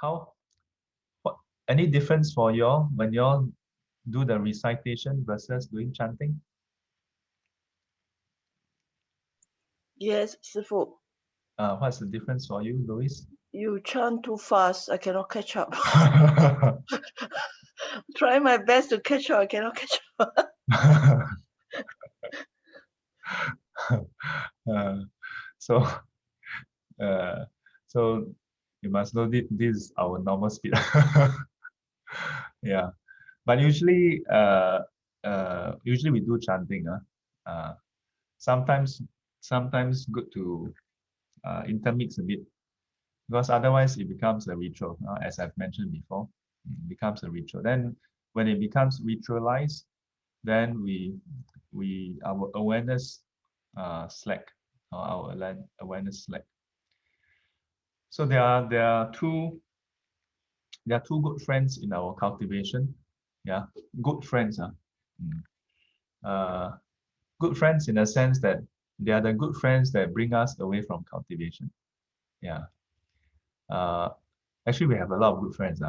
How, what, any difference for you all when you all do the recitation versus doing chanting? Yes, 师父. What's the difference for you, Louis? You chant too fast. I cannot catch up. Try my best to catch up. I cannot catch up. uh, so, uh, so you must know this is our normal speed. Yeah, but usually we do chanting. Sometimes sometimes good to intermix a bit, because otherwise it becomes a ritual. As I've mentioned before, it becomes a ritual. Then when it becomes ritualized, then our awareness slack, or our awareness slack. So there are two good friends in our cultivation. Yeah, good friends. Mm. Uh, Good friends in a sense that they are the good friends that bring us away from cultivation. Yeah. Uh, Actually, we have a lot of good friends.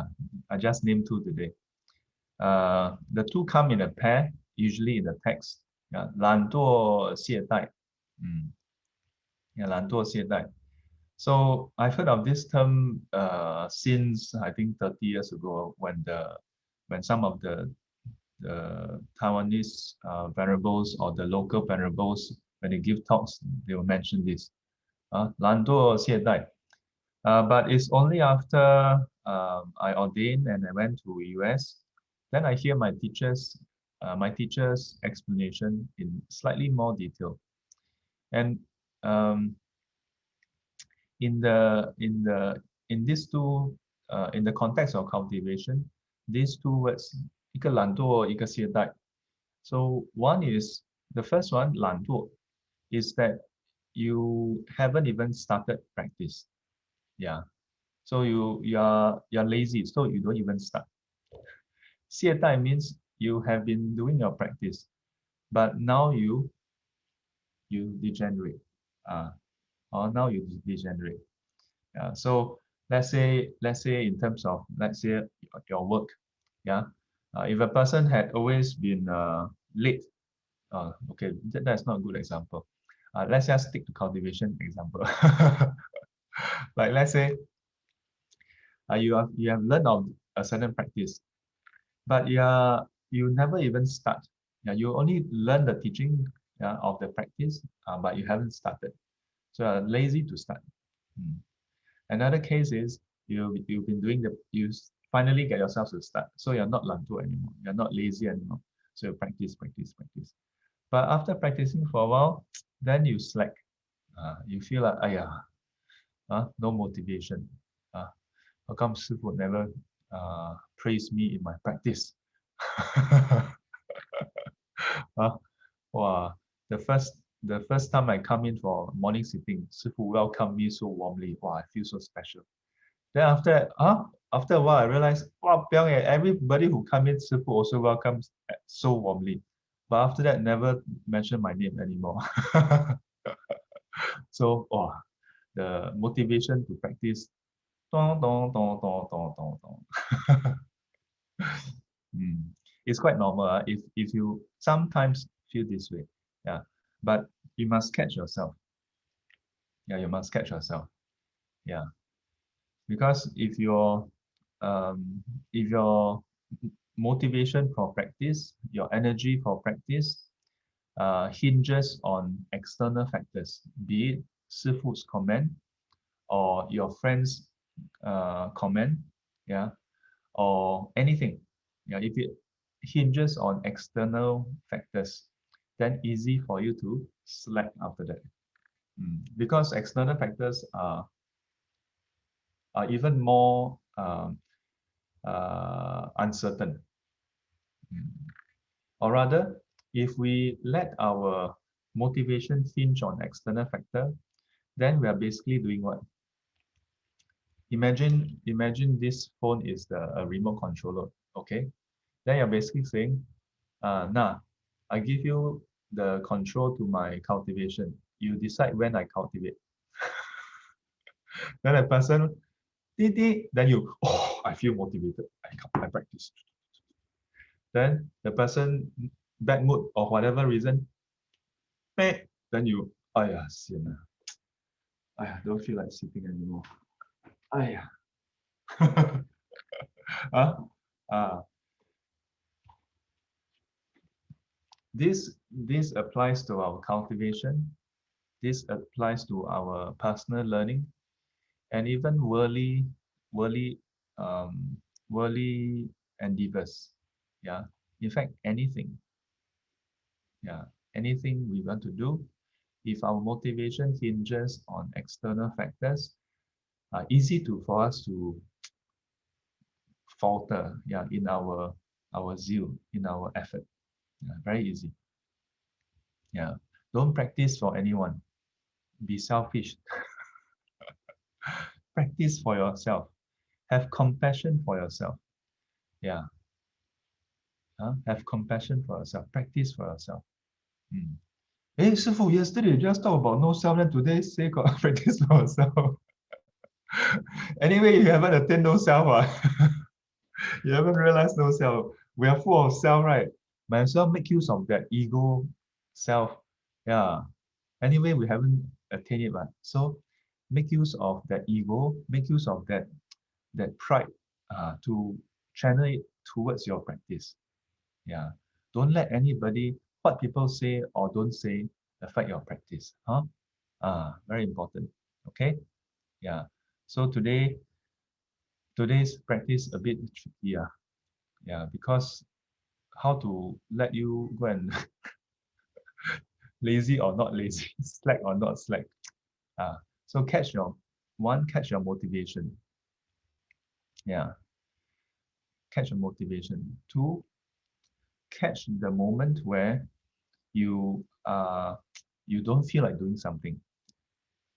I just named two today. The two come in a pair, usually in the text. Yeah, 懒惰懈怠. Mm. Yeah, 懒惰懈怠. So I've heard of this term since I think 30 years ago, when some of the Taiwanese venerables or the local venerables, when they give talks, they will mention this. 懒惰懈怠. But it's only after I ordained and I went to US, then I hear my teacher's explanation in slightly more detail. And um, in these two in the context of cultivation, these two words, 一个懒惰，一个懈怠. So one is the first one, 懒惰, is that you haven't even started practice. Yeah. So you're lazy, so you don't even start. 懈怠 means you have been doing your practice, but now you degenerate. Or now you degenerate. Yeah. So let's say in terms of, let's say, your work. Yeah. If a person had always been late, okay, that's not a good example. Let's just stick to cultivation example. Like, let's say you have learned of a certain practice, but you never even start. Yeah, you only learn the teaching, yeah, of the practice, but you haven't started. So you're lazy to start. Hmm. Another case is you've been doing you finally get yourself to start. So you're not lantu anymore. You're not lazy anymore. So you practice, practice, practice. But after practicing for a while, then you slack. You feel like, no motivation. How come Sifu never praise me in my practice? uh, wow, the first time I come in for morning sitting, Sifu welcomed me so warmly. Wow, I feel so special. Then after a while, I realized, wow, everybody who come in, Sifu also welcomes so warmly. But after that, never mention my name anymore. So, the motivation to practice. Dong, dong, dong, dong, dong, dong, dong. It's quite normal, if you sometimes feel this way. Yeah. But you must catch yourself. Yeah, you must catch yourself. Yeah. Because if your motivation for practice, your energy for practice hinges on external factors, be it Sifu's comment or your friend's comment, yeah, or anything. Yeah, if it hinges on external factors, then easy for you to slack after that. Because external factors are even more uncertain. Or rather, if we let our motivation hinge on external factor, then we are basically doing what? Imagine this phone is a remote controller, okay? Then you're basically saying, nah, I give you the control to my cultivation. You decide when I cultivate. Then a person then you, oh, I feel motivated. I practice. Then the person, bad mood or whatever reason, then you, sian don't feel like sitting anymore. huh? Uh, this applies to our cultivation. This applies to our personal learning, and even worldly, um, worldly endeavors. Yeah. In fact, anything. Yeah. Anything we want to do, if our motivation hinges on external factors, easy for us to falter, yeah, in our zeal, in our effort. Yeah, very easy. Yeah. Don't practice for anyone. Be selfish. Practice for yourself. Have compassion for yourself. Yeah. Have compassion for yourself. Practice for yourself. Mm. Hey, Sifu, yesterday you just talked about no self, and today say got practice for yourself. Anyway, you haven't attained no self. You haven't realized no self. We are full of self, right? Might as well make use of that ego self. Yeah. Anyway, we haven't attained it, right? So make use of that ego, make use of that pride to channel it towards your practice. Yeah. Don't let anybody, what people say or don't say, affect your practice. Huh? Very important. Okay? Yeah. So today's practice a bit tricky. Yeah, because how to let you go and lazy or not lazy, slack or not slack. So catch your motivation. Yeah, catch your motivation. Two, catch the moment where you don't feel like doing something.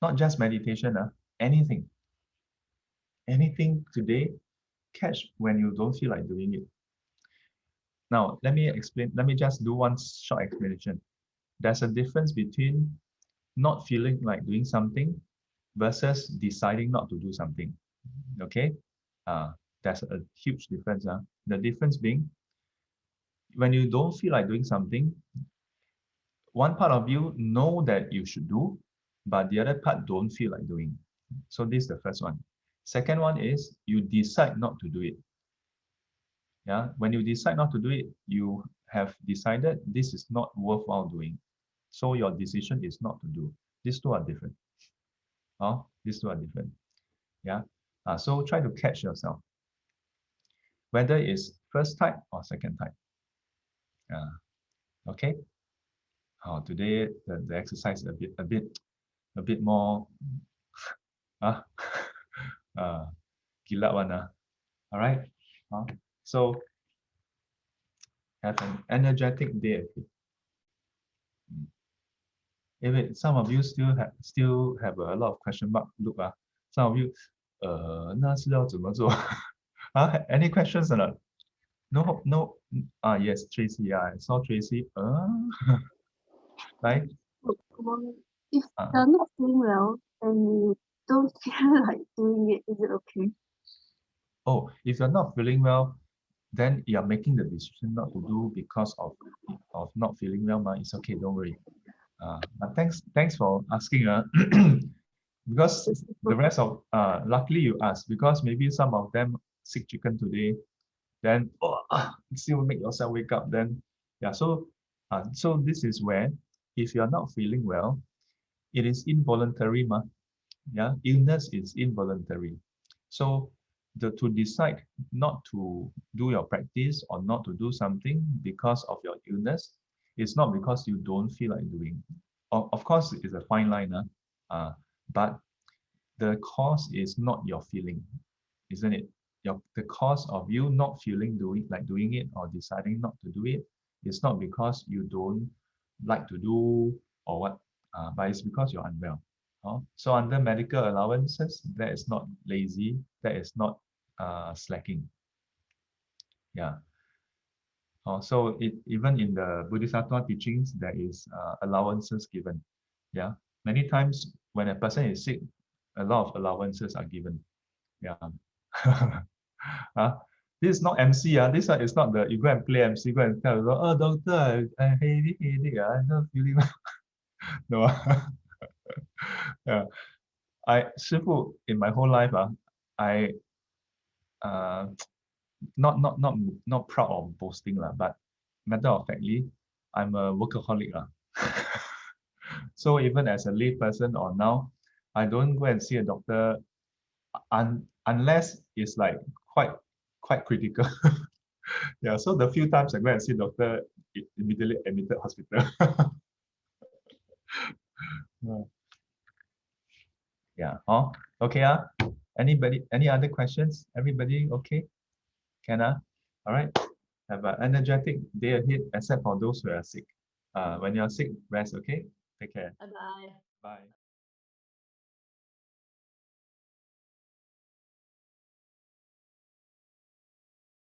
Not just meditation, anything. Anything today, catch when you don't feel like doing it. Now, let me explain. Let me just do one short explanation. There's a difference between not feeling like doing something versus deciding not to do something. Okay? That's a huge difference. The difference being when you don't feel like doing something, one part of you know that you should do, but the other part don't feel like doing. So this is the first one. Second one is you decide not to do it. Yeah, when you decide not to do it, you have decided this is not worthwhile doing. So your decision is not to do. These two are different. These two are different. Yeah. So try to catch yourself, whether it's first type or second type. Okay. Today the exercise a bit more uh, uh kilat one. All right. So have an energetic day. Some of you still have a lot of question mark look. Some of you 那是要怎么做? Any questions or not? No. Yes, Tracy. Yeah, I saw Tracy. Right? If you're not feeling well and you don't feel like doing it, is it okay? Oh, if you're not feeling well, then you're making the decision not to do because of not feeling well. It's okay, don't worry. But thanks for asking. Because the rest of luckily you asked, because maybe some of them sick chicken today, then still make yourself wake up. Then yeah, so this is where if you're not feeling well, it is involuntary, yeah, illness is involuntary. So to decide not to do your practice or not to do something because of your illness, it's not because you don't feel like doing. Of course, it's a fine line, but the cause is not your feeling, isn't it? The cause of you not feeling doing it or deciding not to do it is not because you don't like to do or what, but it's because you're unwell. So under medical allowances, that is not lazy, that is not slacking. Yeah. So even in the Bodhisattva teachings, there is allowances given. Yeah. Many times when a person is sick, a lot of allowances are given. Yeah. This is not MC. This one is not the you go and play MC, go and tell, oh doctor, I headache, I'm not feeling well. No. Yeah. Shifu, in my whole life, I uh not proud of boasting, but matter of factly, I'm a workaholic. So even as a lay person or now, I don't go and see a doctor unless it's like quite critical. Yeah, so the few times I go and see doctor, immediately admitted hospital. Yeah. Yeah. Oh, okay. Anybody, any other questions? Everybody okay? Can all right. Have an energetic day ahead, except for those who are sick. When you're sick, rest, okay? Take care. Bye bye. Bye.